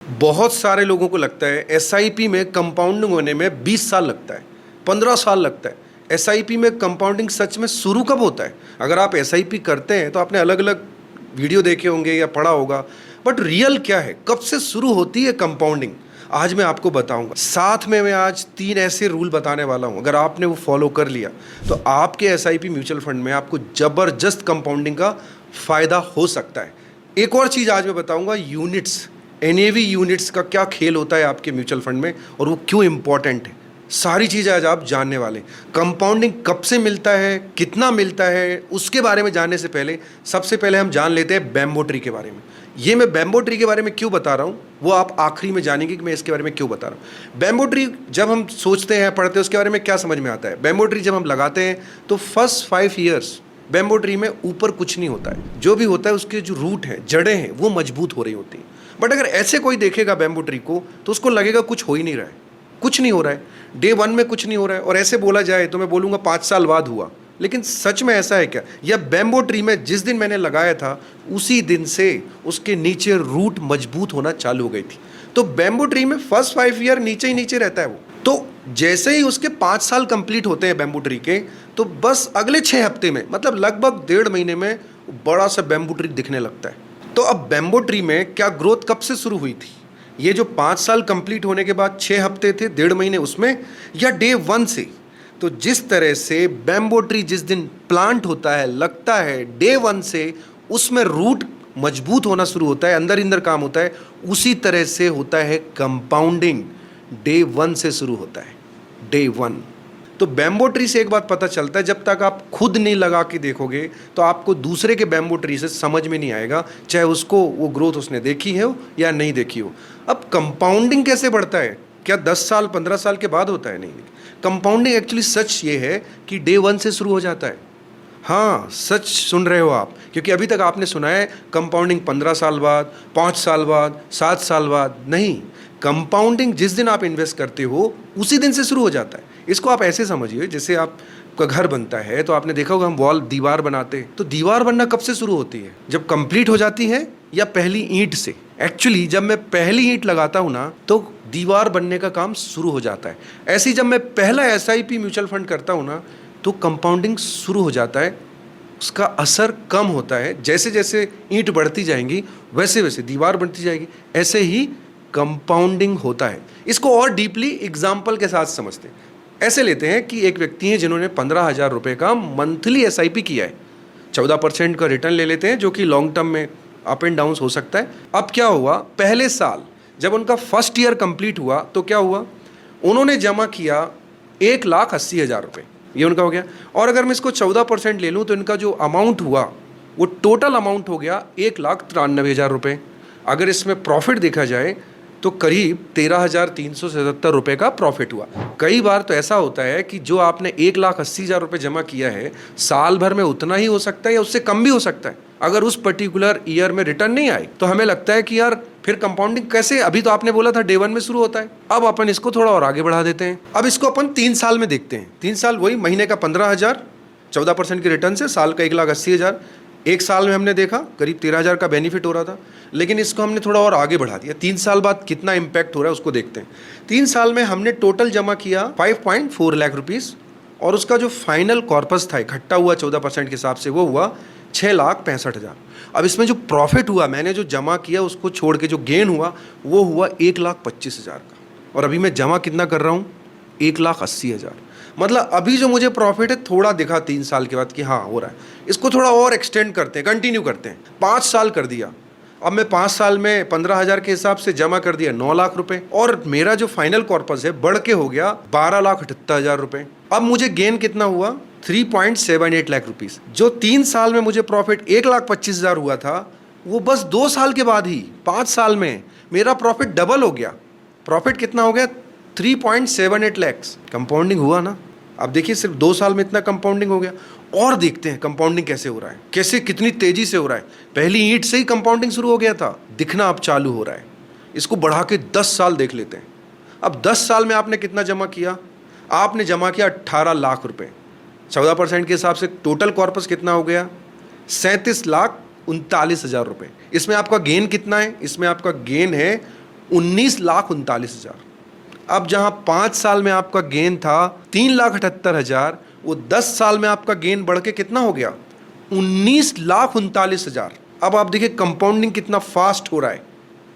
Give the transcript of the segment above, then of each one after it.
बहुत सारे लोगों को लगता है एसआईपी में कंपाउंडिंग होने में 20 साल लगता है, 15 साल लगता है। एसआईपी में कंपाउंडिंग सच में शुरू कब होता है? अगर आप एसआईपी करते हैं तो आपने अलग अलग वीडियो देखे होंगे या पढ़ा होगा, बट रियल क्या है, कब से शुरू होती है कंपाउंडिंग, आज मैं आपको बताऊंगा। साथ में मैं आज 3 ऐसे रूल बताने वाला हूं, अगर आपने वो फॉलो कर लिया तो आपके एसआईपी म्यूचुअल फंड में आपको जबरदस्त कंपाउंडिंग का फायदा हो सकता है। एक और चीज़ आज मैं बताऊंगा, यूनिट्स, एनएवी यूनिट्स का क्या खेल होता है आपके म्यूचुअल फंड में और वो क्यों इंपॉर्टेंट है। सारी चीज़ें आज आप जानने वाले। कंपाउंडिंग कब से मिलता है, कितना मिलता है, उसके बारे में जानने से पहले सबसे पहले हम जान लेते हैं बैम्बो ट्री के बारे में। ये मैं बैम्बो ट्री के बारे में क्यों बता रहा हूँ वो आप आखिरी में जानेंगे कि मैं इसके बारे में क्यों बता रहा हूँ। बैम्बो ट्री जब हम सोचते हैं, पढ़ते हैं, उसके बारे में क्या समझ में आता है। बैम्बो ट्री जब हम लगाते हैं तो फर्स्ट 5 ईयर्स बैम्बो ट्री में ऊपर कुछ नहीं होता है, जो भी होता है उसके जो रूट हैं, जड़ें हैं, वो मजबूत हो रही होती हैं। बट अगर ऐसे कोई देखेगा बैम्बो ट्री को तो उसको लगेगा कुछ हो ही नहीं रहा है, कुछ नहीं हो रहा है, डे 1 में कुछ नहीं हो रहा है। और ऐसे बोला जाए तो मैं बोलूँगा 5 साल बाद हुआ, लेकिन सच में ऐसा है क्या? या बैम्बो ट्री में जिस दिन मैंने लगाया था उसी दिन से उसके नीचे रूट मजबूत होना चालू हो गई थी। तो बैम्बो ट्री में फर्स्ट 5 ईयर नीचे ही नीचे रहता है वो। तो जैसे ही उसके 5 साल कंप्लीट होते हैं बैम्बो ट्री के, तो बस अगले 6 हफ्ते में, मतलब लगभग 1.5 महीने में बड़ा सा बैम्बो ट्री दिखने लगता है। तो अब बैम्बो ट्री में क्या ग्रोथ कब से शुरू हुई थी? ये जो 5 साल कंप्लीट होने के बाद 6 हफ्ते थे, 1.5 महीने उसमें, या डे 1 से? तो जिस तरह से बैम्बो ट्री जिस दिन प्लांट होता है, लगता है, डे 1 से उसमें रूट मजबूत होना शुरू होता है, अंदर अंदर काम होता है, उसी तरह से होता है कंपाउंडिंग। डे 1 से शुरू होता है, डे 1। तो बैम्बो ट्री से एक बात पता चलता है, जब तक आप खुद नहीं लगा के देखोगे तो आपको दूसरे के बैम्बो ट्री से समझ में नहीं आएगा, चाहे उसको वो ग्रोथ उसने देखी हो या नहीं देखी हो। अब कंपाउंडिंग कैसे बढ़ता है? क्या 10 साल 15 साल के बाद होता है? नहीं, कंपाउंडिंग एक्चुअली सच ये है कि डे 1 से शुरू हो जाता है। हाँ, सच सुन रहे हो आप, क्योंकि अभी तक आपने सुना है कंपाउंडिंग 15 साल बाद, 5 साल बाद, 7 साल बाद। नहीं, कंपाउंडिंग जिस दिन आप इन्वेस्ट करते हो उसी दिन से शुरू हो जाता है। इसको आप ऐसे समझिए, जैसे आपका घर बनता है तो आपने देखा होगा हम वॉल, दीवार बनाते हैं, तो दीवार बनना कब से शुरू होती है? जब कंप्लीट हो जाती है या पहली ईंट से? एक्चुअली जब मैं पहली ईंट लगाता हूँ ना तो दीवार बनने का काम शुरू हो जाता है। ऐसे ही जब मैं पहला एसआईपी म्यूचुअल फंड करता हूँ ना तो कंपाउंडिंग शुरू हो जाता है, उसका असर कम होता है। जैसे जैसे ईंट बढ़ती जाएंगी वैसे वैसे दीवार बनती जाएगी, ऐसे ही कंपाउंडिंग होता है। इसको और डीपली एग्जाम्पल के साथ समझते हैं। ऐसे लेते हैं कि एक व्यक्ति है जिन्होंने 15,000 रुपये का मंथली एसआईपी किया है, 14% का रिटर्न ले लेते हैं, जो कि लॉन्ग टर्म में अप एंड डाउन हो सकता है। अब क्या हुआ, पहले साल जब उनका फर्स्ट ईयर कंप्लीट हुआ तो क्या हुआ, उन्होंने जमा किया 1,80,000 रुपये, ये उनका हो गया। और अगर मैं इसको 14% ले लूँ तो इनका जो अमाउंट हुआ वो टोटल अमाउंट हो गया 1,93,000 रुपये। अगर इसमें प्रॉफिट देखा जाए तो करीब 13,377 रुपये का प्रॉफिट हुआ। कई बार तो ऐसा होता है कि जो आपने 1,80,000 रुपये जमा किया है, साल भर में उतना ही हो सकता है या उससे कम भी हो सकता है। अगर उस पर्टिकुलर ईयर में रिटर्न नहीं आए तो हमें लगता है कि यार फिर कंपाउंडिंग कैसे? अभी तो आपने बोला था डे 1 में शुरू होता है। अब अपन इसको थोड़ा और आगे बढ़ा देते हैं। अब इसको अपन 3 साल में देखते हैं। 3 साल, वही महीने का 15,000, 14% के रिटर्न से साल का 1,80,000। एक साल में हमने देखा करीब 13,000 का बेनिफिट हो रहा था, लेकिन इसको हमने थोड़ा और आगे बढ़ा दिया। 3 साल बाद कितना इम्पैक्ट हो रहा है उसको देखते हैं। 3 साल में हमने टोटल जमा किया 5.4 लाख रुपीज़, और उसका जो फाइनल कॉर्पस था इकट्ठा हुआ 14% के हिसाब से, वो हुआ 6,65,000। अब इसमें जो प्रॉफिट हुआ, मैंने जो जमा किया उसको छोड़ के जो गेन हुआ वो हुआ 1,25,000 का। और अभी मैं जमा कितना कर रहा हूँ? 1,80,000। मतलब अभी जो मुझे प्रॉफिट है थोड़ा दिखा 3 साल के बाद कि हाँ हो रहा है। इसको थोड़ा और एक्सटेंड करते हैं, कंटिन्यू करते हैं। 5 साल कर दिया। अब मैं 5 साल में 15,000 के हिसाब से जमा कर दिया 9 लाख रुपए, और मेरा जो फाइनल कॉर्पस है बढ़ के हो गया 12,78,000 रुपए। अब मुझे गेन कितना हुआ? 3.78 लाख रुपीज़। जो 3 साल में मुझे प्रॉफिट 1,25,000 हुआ था, वो बस 2 साल के बाद ही 5 साल में मेरा प्रॉफिट डबल हो गया। प्रॉफिट कितना हो गया? 3.78 लैक्स। कंपाउंडिंग हुआ ना। अब देखिए सिर्फ 2 साल में इतना कंपाउंडिंग हो गया। और देखते हैं कंपाउंडिंग कैसे हो रहा है, कैसे कितनी तेजी से हो रहा है। पहली ईंट से ही कंपाउंडिंग शुरू हो गया था, दिखना अब चालू हो रहा है। इसको बढ़ा के 10 साल देख लेते हैं। अब 10 साल में आपने कितना जमा किया? आपने जमा किया 18 लाख रुपए। 14% के हिसाब से टोटल कॉर्पस कितना हो गया? 37,39,000 रुपये। इसमें आपका गेन कितना है? इसमें आपका गेन है 19,39,000। अब जहां 5 साल में आपका गेन था 3,78,000, वो 10 साल में आपका गेन बढ़ के कितना हो गया? 19,39,000। अब आप देखिए कंपाउंडिंग कितना फास्ट हो रहा है,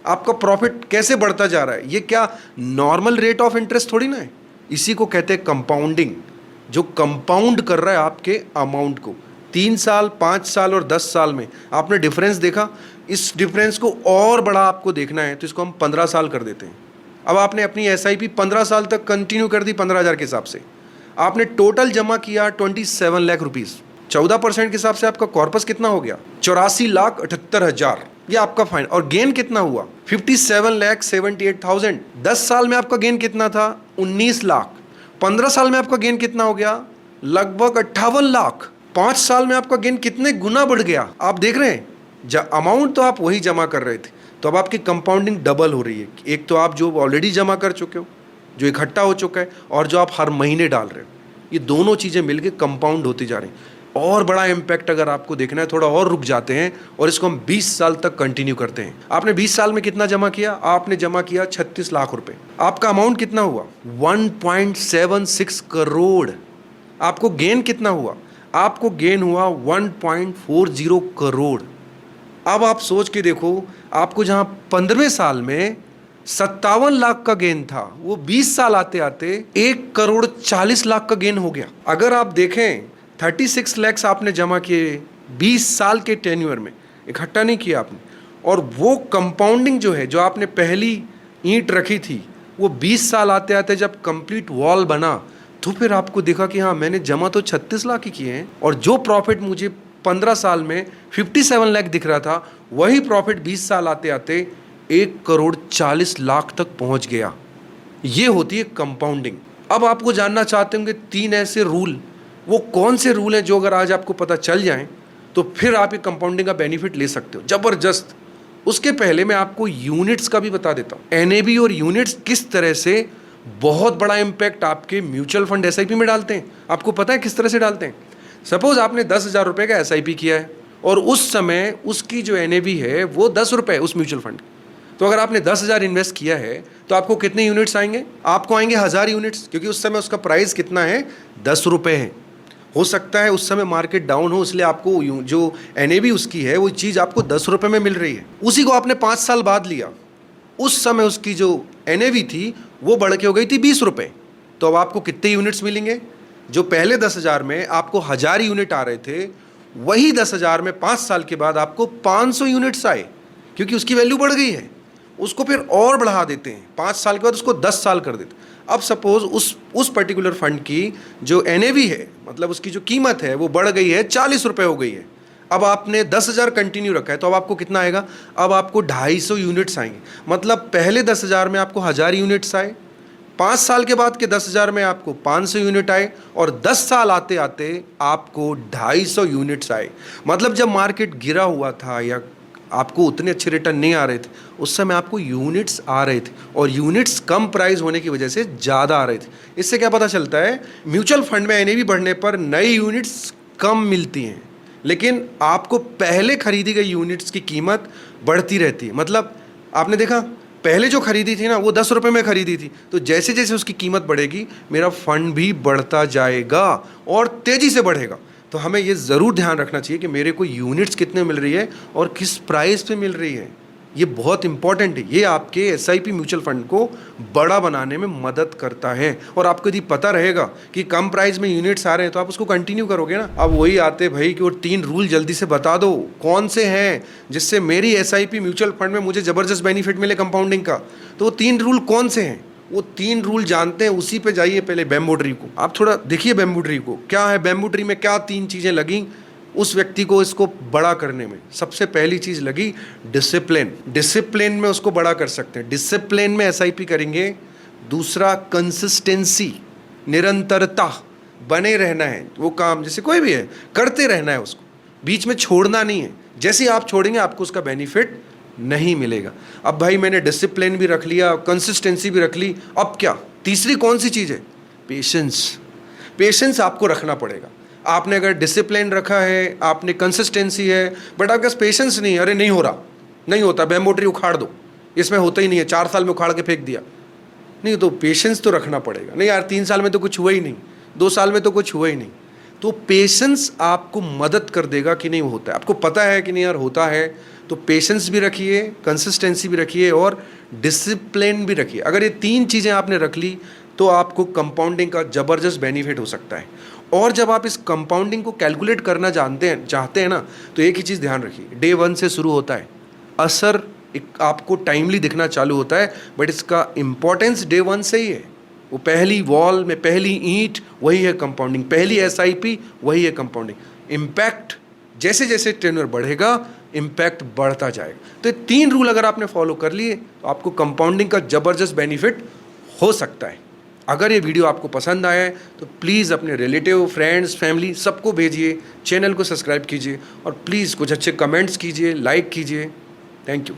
आपका प्रॉफिट कैसे बढ़ता जा रहा है। ये क्या नॉर्मल रेट ऑफ इंटरेस्ट थोड़ी ना है, इसी को कहते हैं कंपाउंडिंग, जो कंपाउंड कर रहा है आपके अमाउंट को। 3 साल, 5 साल और 10 साल में आपने डिफरेंस देखा। इस डिफरेंस को और बड़ा आपको देखना है तो इसको हम 15 साल कर देते हैं। अब आपने अपनी SIP 15 साल तक कंटिन्यू कर दी 15,000 के हिसाब से। आपने टोटल जमा किया 27 लाख रुपीज़। 14% के हिसाब से आपका कॉर्पस कितना हो गया? 84,78,000। ये आपका फाइन। और गेन कितना हुआ? 57,78,000। 10 साल में आपका गेन कितना था? 19 लाख। 15 साल में आपका गेन कितना हो गया? लगभग 58 लाख। 5 साल में आपका गेन कितने गुना बढ़ गया? आप देख रहे हैं, अमाउंट तो आप वही जमा कर रहे थे, तो अब आपकी कंपाउंडिंग डबल हो रही है। एक तो आप जो ऑलरेडी जमा कर चुके हो, जो इकट्ठा हो चुका है, और जो आप हर महीने डाल रहे हो, ये दोनों चीज़ें मिलके कंपाउंड होती जा रही हैं। और बड़ा इम्पैक्ट अगर आपको देखना है, थोड़ा और रुक जाते हैं और इसको हम 20 साल तक कंटिन्यू करते हैं। आपने 20 साल में कितना जमा किया? आपने जमा किया 36 लाख रुपए। आपका अमाउंट कितना हुआ? 1.76 करोड़। आपको गेन कितना हुआ? आपको गेन हुआ 1.40 करोड़। अब आप सोच के देखो, आपको जहां 15वें साल में 57 लाख का गेन था, वो 20 साल आते आते 1,40,00,000 का गेन हो गया। अगर आप देखें 36 लैक्स आपने जमा किए 20 साल के टेन्योर में, इकट्ठा नहीं किया आपने, और वो कंपाउंडिंग जो है, जो आपने पहली ईंट रखी थी, वो 20 साल आते आते जब कंप्लीट वॉल बना, तो फिर आपको देखा कि हाँ, मैंने जमा तो 36 लाख ही किए हैं, और जो प्रॉफिट मुझे 15 साल में 57 लाख दिख रहा था, वही प्रॉफिट 20 साल आते आते 1,40,00,000 तक पहुंच गया। ये होती है कंपाउंडिंग। अब आपको जानना चाहते होंगे 3 ऐसे रूल, वो कौन से रूल हैं जो अगर आज आपको पता चल जाएं तो फिर आप ये कंपाउंडिंग का बेनिफिट ले सकते हो जबरदस्त। उसके पहले मैं आपको यूनिट्स का भी बता देता हूँ। NAV और यूनिट्स किस तरह से बहुत बड़ा इंपैक्ट आपके म्यूचुअल फंड SIP में डालते हैं। आपको पता है किस तरह से डालते हैं? सपोज आपने 10,000 रुपये का SIP किया है और उस समय उसकी जो NAV है वो 10 रुपये उस म्यूचुअल फंड। तो अगर आपने 10,000 इन्वेस्ट किया है तो आपको कितने यूनिट्स आएंगे? आपको आएंगे 1000 यूनिट्स, क्योंकि उस समय उसका प्राइस कितना है? 10 रुपये है। हो सकता है उस समय मार्केट डाउन हो, इसलिए आपको जो NAV उसकी है वो चीज़ आपको 10 रुपये में मिल रही है। उसी को आपने 5 साल बाद लिया, उस समय उसकी जो NAV थी वो बढ़ के हो गई थी 20 रुपये। तो अब आपको कितने यूनिट्स मिलेंगे? जो पहले 10,000 में आपको 1000 यूनिट आ रहे थे, वही 10,000 में 5 साल के बाद आपको 500 यूनिट्स आए, क्योंकि उसकी वैल्यू बढ़ गई है। उसको फिर और बढ़ा देते हैं, 5 साल के बाद उसको 10 साल कर देते हैं। अब सपोज उस पर्टिकुलर फंड की जो NAV है, मतलब उसकी जो कीमत है, वो बढ़ गई है 40 रुपये हो गई है। अब आपने 10,000 कंटिन्यू रखा है, तो अब आपको कितना आएगा? अब आपको 250 यूनिट्स आएंगे। मतलब पहले 10,000 में आपको 1000 यूनिट्स आए, 5 साल के बाद के 10,000 में आपको 500 यूनिट आए, और 10 साल आते आते आपको 250 यूनिट्स आए। मतलब जब मार्केट गिरा हुआ था या आपको उतने अच्छे रिटर्न नहीं आ रहे थे, उस समय आपको यूनिट्स आ रहे थे, और यूनिट्स कम प्राइस होने की वजह से ज़्यादा आ रहे थे। इससे क्या पता चलता है? म्यूचुअल फंड में NAV बढ़ने पर नई यूनिट्स कम मिलती हैं, लेकिन आपको पहले खरीदी गई यूनिट्स की कीमत बढ़ती रहती है। मतलब आपने देखा, पहले जो खरीदी थी ना, वो 10 रुपये में खरीदी थी, तो जैसे जैसे उसकी कीमत बढ़ेगी, मेरा फंड भी बढ़ता जाएगा और तेज़ी से बढ़ेगा। तो हमें ये ज़रूर ध्यान रखना चाहिए कि मेरे को यूनिट्स कितने मिल रही है और किस प्राइस पे मिल रही है। ये बहुत इंपॉर्टेंट है। ये आपके SIP म्यूचुअल फंड को बड़ा बनाने में मदद करता है। और आपको यदि पता रहेगा कि कम प्राइस में यूनिट्स आ रहे हैं, तो आप उसको कंटिन्यू करोगे ना। अब वही आते भाई कि वो 3 रूल जल्दी से बता दो, कौन से हैं जिससे मेरी SIP म्यूचुअल फंड में मुझे ज़बरदस्त बेनिफिट मिले कंपाउंडिंग का। तो वो 3 रूल कौन से हैं? वो 3 रूल जानते हैं, उसी पे जाइए पहले बैम्बू ट्री को। आप थोड़ा देखिए बैम्बू ट्री को, क्या है बैम्बू ट्री में, क्या 3 चीज़ें लगी उस व्यक्ति को इसको बड़ा करने में। सबसे पहली चीज़ लगी डिसिप्लिन। डिसिप्लिन में उसको बड़ा कर सकते हैं, डिसिप्लिन में SIP करेंगे। दूसरा कंसिस्टेंसी, निरंतरता, बने रहना है। वो काम जैसे कोई भी है, करते रहना है, उसको बीच में छोड़ना नहीं है। जैसे ही आप छोड़ेंगे आपको उसका बेनिफिट नहीं मिलेगा। अब भाई मैंने डिसिप्लिन भी रख लिया, कंसिस्टेंसी भी रख ली, अब क्या? तीसरी कौन सी चीज़ है? पेशेंस। पेशेंस आपको रखना पड़ेगा। आपने अगर डिसिप्लिन रखा है, आपने कंसिस्टेंसी है, बट आपके पास पेशेंस नहीं है, अरे नहीं हो रहा, नहीं होता, बैम्बू ट्री उखाड़ दो, इसमें होता ही नहीं है, 4 साल में उखाड़ के फेंक दिया। नहीं, तो पेशेंस तो रखना पड़ेगा। नहीं यार 3 साल में तो कुछ हुआ ही नहीं, 2 साल में तो कुछ हुआ ही नहीं। तो पेशेंस आपको मदद कर देगा कि नहीं होता है, आपको पता है कि नहीं यार होता है, तो पेशेंस भी रखिए, कंसिस्टेंसी भी रखिए और डिसिप्लिन भी रखिए। अगर ये 3 चीज़ें आपने रख ली तो आपको कंपाउंडिंग का ज़बरदस्त बेनिफिट हो सकता है। और जब आप इस कंपाउंडिंग को कैलकुलेट करना चाहते हैं ना, तो एक ही चीज़ ध्यान रखिए, डे 1 से शुरू होता है, असर एक आपको टाइमली दिखना चालू होता है, बट इसका इम्पोर्टेंस डे 1 से ही है। वो पहली वॉल में पहली ईंट वही है कंपाउंडिंग, पहली एसआईपी वही है कंपाउंडिंग। इम्पैक्ट जैसे जैसे टेन्योर बढ़ेगा इम्पैक्ट बढ़ता जाएगा। तो ये 3 रूल अगर आपने फॉलो कर लिए तो आपको कंपाउंडिंग का ज़बरदस्त बेनिफिट हो सकता है। अगर ये वीडियो आपको पसंद आया है तो प्लीज़ अपने रिलेटिव, फ्रेंड्स, फैमिली सबको भेजिए, चैनल को सब्सक्राइब कीजिए और प्लीज़ कुछ अच्छे कमेंट्स कीजिए, लाइक कीजिए। Thank you.